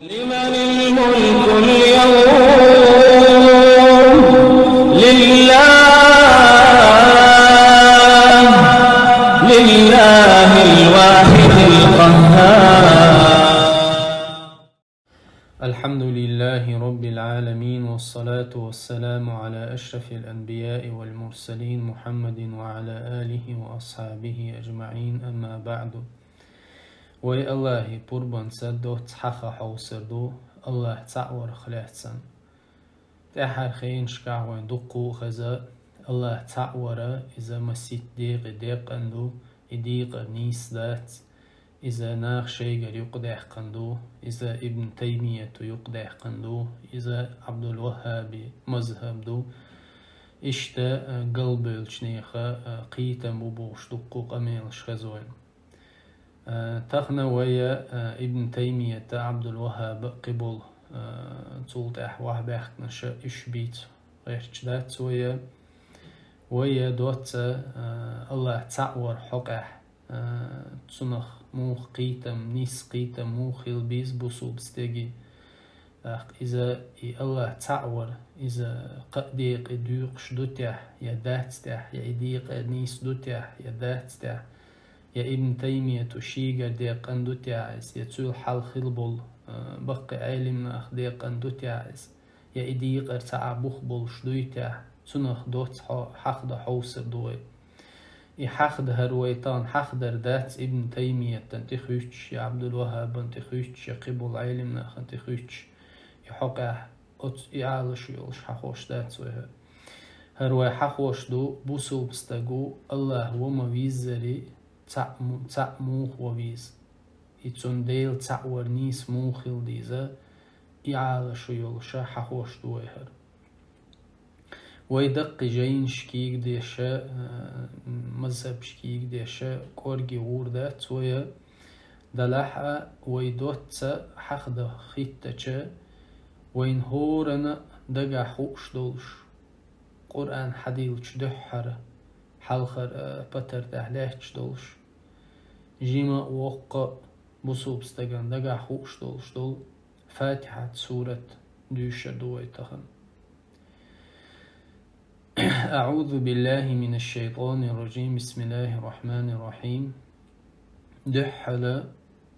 لمن الملك اليوم لله الواحد القهار. الحمد لله رب العالمين، والصلاة والسلام على أشرف الأنبياء والمرسلين محمد وعلى آله وأصحابه أجمعين، أما بعد. وي الله بربان سدو تحخا حوسردو الله تعور خلاتسن تحر خين شكاوين دقو خزا الله تعور إذا مسيت ديق أندو إديق نيس ذات إذا ناخ شيغر يقدح قندو، إذا ابن تيمية يقدح قندو، إذا عبد الوهاب مذهب دو إشتا قلب الشنيخة قيتا مبوش دقو قميل شخزوين تخنا ويا ابن تيمية عبد الوهاب قبل تولت أحواه بيختنا إش بيت غير جدات ويا دوت الله تعور حقح تنخ موخ قيتم نيس قيتم موخ البيز بوسو بستيجي إذا الله تعور إذا قديق ديق شدوتح يا داتستح يا إديق نيس دوتح يا داتستح يا ابن تيمية تشيغر ديق أندوتيعس يا تسول حال خلبول بقى علمنا أخ ديق أندوتيعس يا إديق ارتع بخبول شدويتح تنخ دوت حقد حوسر دوي حقد هرويتان حقدر دات ابن تيمية تنتخوش يا عبد الوهاب تنتخوش يا قبول علمنا أخ تنتخوش يحقه يعالش يولش حقوش دات سويها هروي حقوش دو بوسو بستقو الله وما ويزري تع موخ وويز يتون ديل تع ورنيس موخيل ديزا يعالش يولش حقوش دويهر ويدق جين شكيك ديشا مذهب شكيك ديشا كورجي وردات ويا دلحة ويدوت حقد خيتة وين هورنا دقا خوش دولش قرآن حديلش دحر حلخر بطر دهلهش دولش جيما وقع بصوب استغان دقا خوش دولش دول فاتحة سورة دوشة دوي تخن. أعوذ بالله من الشيطان الرجيم، بسم الله الرحمن الرحيم. دحل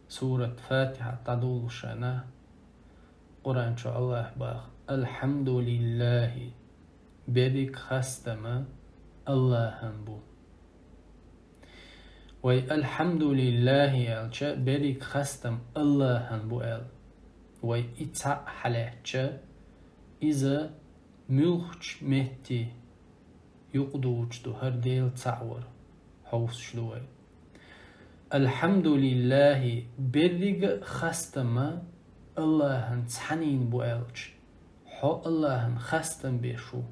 سورة فاتحة تدول شنا قرآن شاء الله باخ الحمد لله بيبك خستما الله هنبو وي الحمد لله يالشا بيبك خستم الله هنبو ال وي إتع حلاتشا إذا ملخش مهتي يقدوش دو هر ديل تعور حوس شلوي الحمد لله بيبك خستما الله هن تحنين بو الش حو الله هن خستم بيشو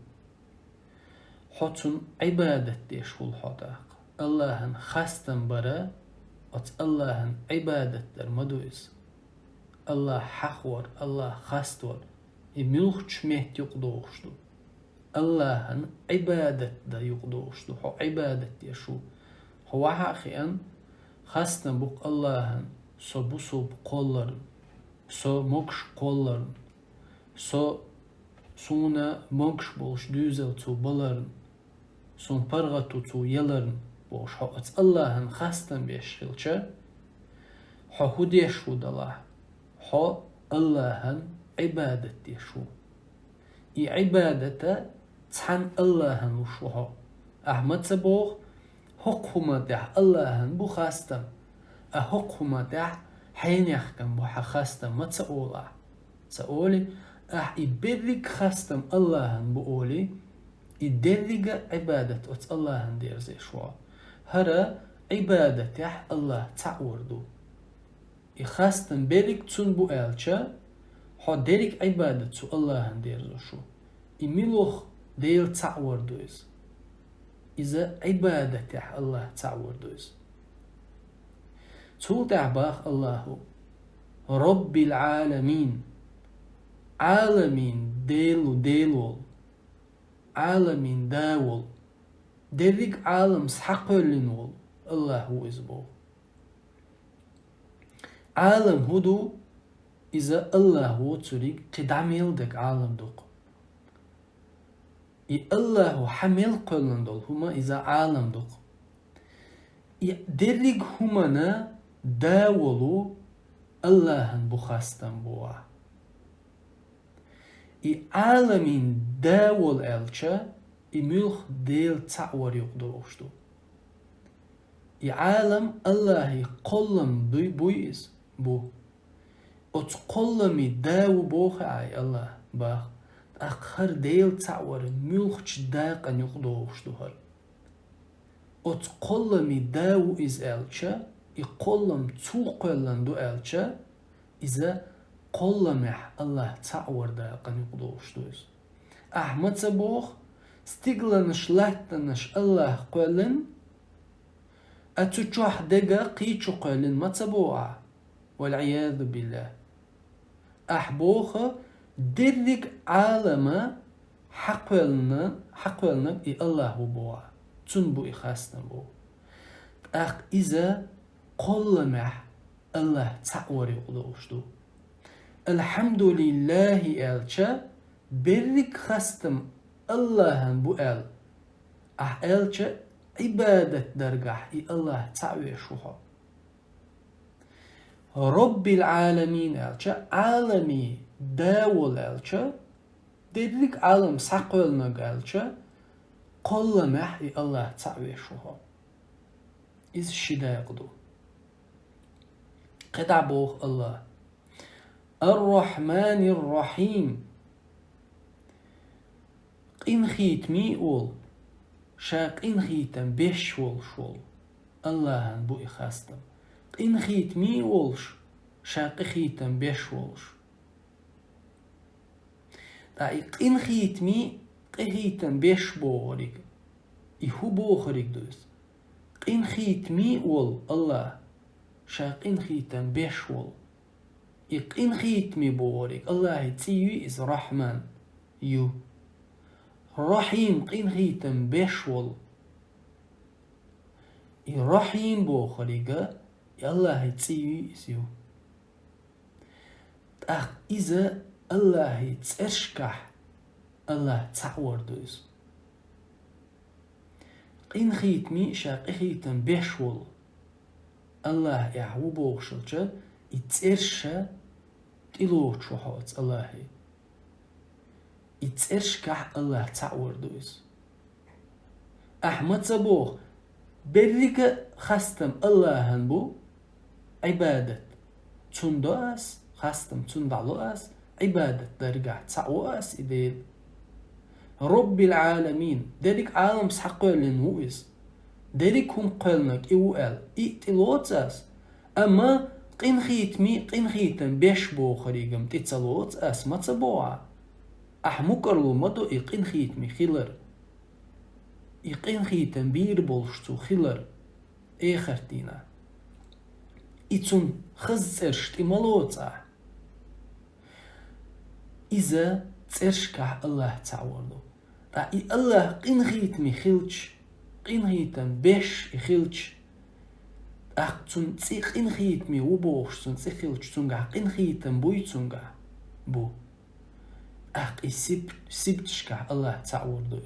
حتون عبادة ديشو الحداق الله هن خستم برا ات الله هن عبادة در مدويز الله حخور الله خستور ملخش مهت يقدوشدو الله هن عبادة دا يقدوشدو حو عبادة ديشو هو حقي ان خستم بوك الله هن سو بوسو بقولرن سو مكش قولرن سو سونا مكش بولش دوزل تو بلرن سون برغتو تو يلرن بوش حو ات الله هن خستم بيشخلچه حو هديشو دالله حو الله هن عبادت ديشو اي عبادته تحن الله هن وشوها احمد سبوغ حقهما ده الله هن بو خستم حقهما ده حين يحكم بو خستم ما تسأولا تسأولي يبرك خستم الله هن بو أولي يدرق عبادة ات الله هن دير زي شوا هرا عبادة يح الله تعوردو يخستم برك تون بو ألشا حو درك عبادة تو الله هن دير زي شو يميلوخ ديل تعوردو إذا عبادة يح الله تعوردو تول تعباخ الله رب العالمين عالمين ديلو عالمين داول دريق عالم سحقلنول الله هو إزبو عالم هدو إذا الله وتريك قدام يلدك عالم دوق الله حمل قلن دول هما إذا عالم دوق درق همنا داولو اللهن بخاستن بوا عالمين داول ألشا ملخ ديل تعور يقدوشتو عالم الله قلم بويز بو قلمي داو بوخ أي الله باخ أخر ديل تعور ملخ داقا يقدوشتو هر قلمي داو إز ألشا قلم تو قلن دو ألشا إذا قلمح الله تعور داقا يقدوشتو أحمد سبوخ استقلنش لاتنش الله قلن أتوجح دقا قيتشو قلن ما تبوع والعياذ بالله أحبوخ درك عالم حقلنا الله بوا تنبو إخاستن بو إذا قلمح الله تعور يقدوشتو الحمد لله ألشا برك خستم الله بو ألشا عبادة درجح الله تعوي شوها رب العالمين ألشا عالمي داول ألشا درك عالم ساقلنا ألشا قل محي الله تعوي شوها إذ الشدا يقدو قد عبوه الله الرحمن الرحيم إن خيت ميقول شاق إن خيتم بيشول شول الله بو إخاستم إن خيت ميقولش شاق خيتم بيشولش دايق إن خيت مي قهيتم بيش بوريك إهو بوخريك دوس إن خيت ميقول الله شاق إن خيتم بيشول إن خيت مي بوريك الله تيوي إز رحمن يو رحيم قين خيتم بيشول رحيم بوخريقا الله تسيوي إسيو إذا الله تسرشكح الله تعور دوز قين خيتمي شاق خيتم بيشول الله يعو بوخشلجا يتسرشا تلوش وحوت الله يتسرشكح الله تعور دوز أحمد سبوخ بريك خستم الله هنبو عبادة تندوس خستم تندعلوس عبادة درجة تعوس إديل رب العالمين ديك عالم سحقلن ويس ديك هم قلنك إوال إتلوتس أما قين خيتم بيشبو خريجم تتلوت أس ما تبوع أحمكرلو مدو إقين خيتمي خيلر إقين خيتم بير بولشتو خيلر خرتينا إتون خزرشت إمالوتا إذا ترشكح الله تعورلو الله قين خيتمي خيلش قين خيتم بيش خيلش تون تسي قين خيتمي وبوش تون تسي خيلش تونغا قين خيتم بوي تونغا بو سبتشكح الله تعورلو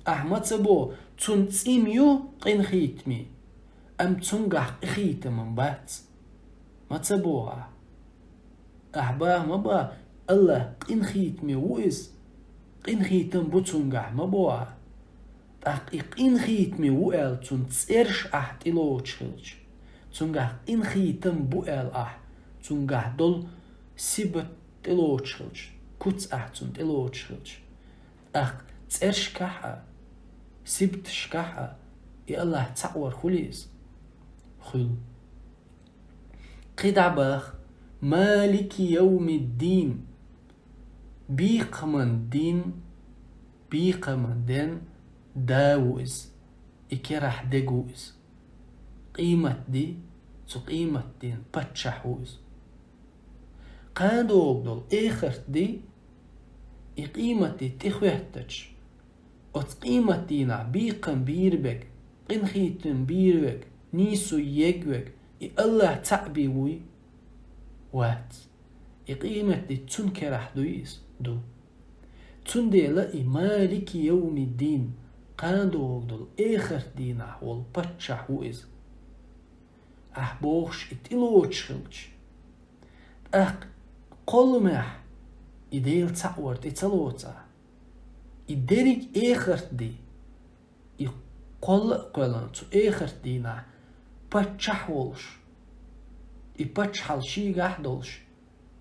أحمد سبو تون تسيميو قين خيتمي أم تونغا خيتم من بات ما تبوها أحباه مبا الله قين خيتمي ويز قين خيتم بوتونغا مبوها قين خيتمي وقال تون تسيرش تلو تشلج تونغا قين خيتم بوقال تونغا دول سيبت تلو تشلج كوتس تون تلو تشلج تسيرش كحا سيبت شكحا يا الله تعور خليس خل قد عباخ مالك يوم الدين بيقمن دين داوز إكرح دقوز قيمة دي تو قيمة دين بتشحوز قادو بدل إخر دي قيمة دي تخوهتج أت قيمة دينا بيقم بيربك قن خيتن بيربك نيسو يجوك الله تعبي وي وات قيمة دي تون كرح دويس دو تون دي لأي مالك يوم الدين قادو دول آخر دينه والبتشح وإز بوغش اتلوش خلش قلمح إديل تعورت اتلوتا إدريك آخر دي قل تو آخر دينه بتشح ولش بتشحل شي قحدولش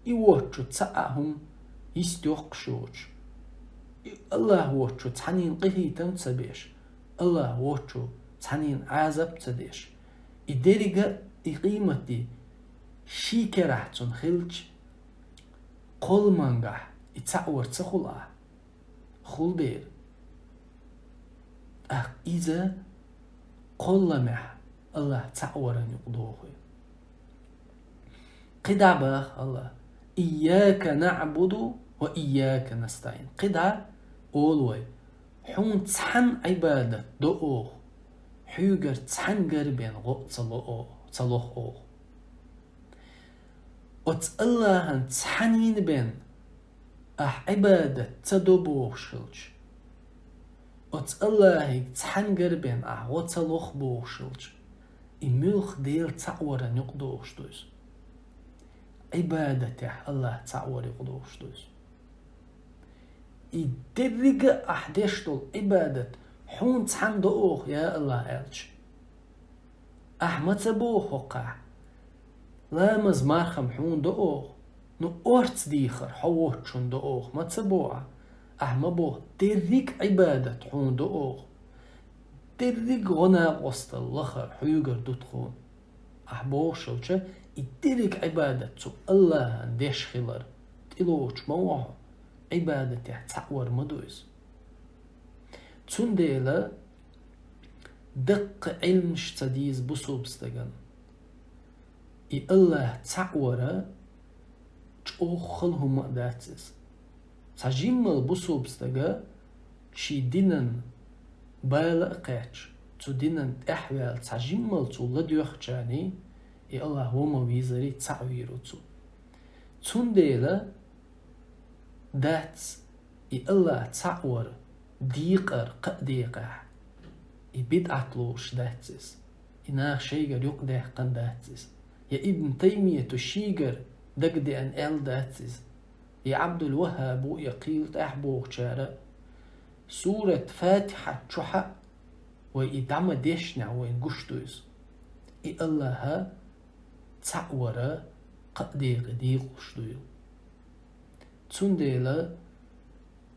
يوتشو تسأهم يستوقشوش الله وتشو تحنين قهيتن تسبيش الله وتشو تحنين عذاب تديش إدريك قيمة دي شي كرحتون خلج قل منقح يتعور تخلع خل دير إذا قل مح الله تعورن يقضوه قدع باخ الله إياك نعبد وإياك نستعين قدع أولوي حون تحن عبادة دؤوه حيوغر تحن قربين غو تصلوه أوه وتالله تحنين بين عبادة تدبوه شلج وتالله تحن قربين وتصلوه بوه شلج إميلخ ديل تعورا يقضوه شدوز عبادته الله تعور يقضوه شدوز يدرق أحدشتل عبادة حون تحن دؤوه يا الله ألج أحمد تبوه وقع لا مزمارخم حون دؤوه نو أورت ديخر حووت شون دؤوه ما تبوه أحمبوه درق عبادة حون دؤوه درق غنا قصد اللخر حيوغر دوتخون أحبوه شلچه يدرق عبادة تو الله انديش خلر تلوش موعه عبادته تعور مدوز تون ديلا دق علمش تديز بصوبستغن الله تعورا تشوخلهم مقداتس تجمل بصوبستغا شي دينن بالا قاتش تو دينن احوال تجمل تو لديوخجاني الله هما ويزري تعويرو تو تون ديلا دات الله تعور ديقر قديقه بدعتلوش داتس إناخ شيغر يقده قن داتس يا ابن تيمية تشيغر دقدي أن داتس يا عبد الوهاب يقيل أحبوغ شارع سورة فاتحة شحا ويدعم ديشنع وين قشتوز الله تعورا قديق ديق قشتوز تنديلا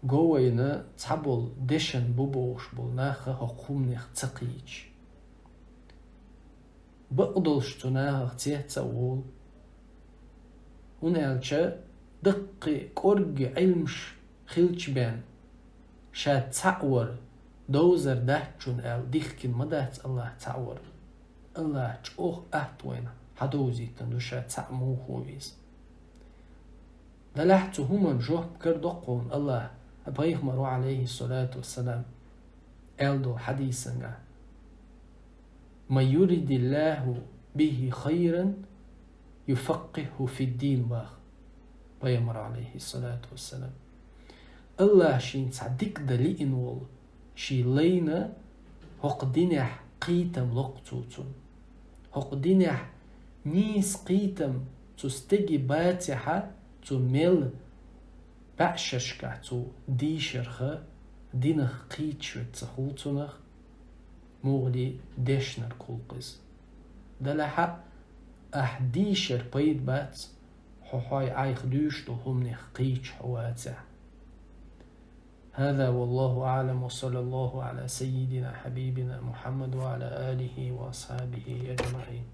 قوينا تعبول ديشن بوبوش بولناخا هقومنيخ تقيج بقدلش تناها تيه تسوول ونالشا دقي كورج علمش خلش بان شا تعور دوزر دهتشون ال ديخكين مدهت الله تعور الله تشوخ اهتوين حدوزي تندوشا تعمو خويز دلحتو هما جوه بكردقون الله أبغيهم عليه الصلاة والسلام ألدو حديثا ما يريد الله به خيرا يفقهه في الدين باخ بيمر عليه الصلاة والسلام الله شين صدق دليل وول شي لينا هقدينح قيتم لقطوتون هقدينح نيس قيتم تستجي باتحة تمل بأششكا تو ديشرخه دينخ قيتشو تخولتونخ مغلي ديشنر كولقز دلحا ديشر بيد بات حوحاي عايخ دوشتو همنخ قيتش حواتع هذا والله أعلم وصلى الله على سيدنا حبيبنا محمد وعلى آله وأصحابه أجمعين.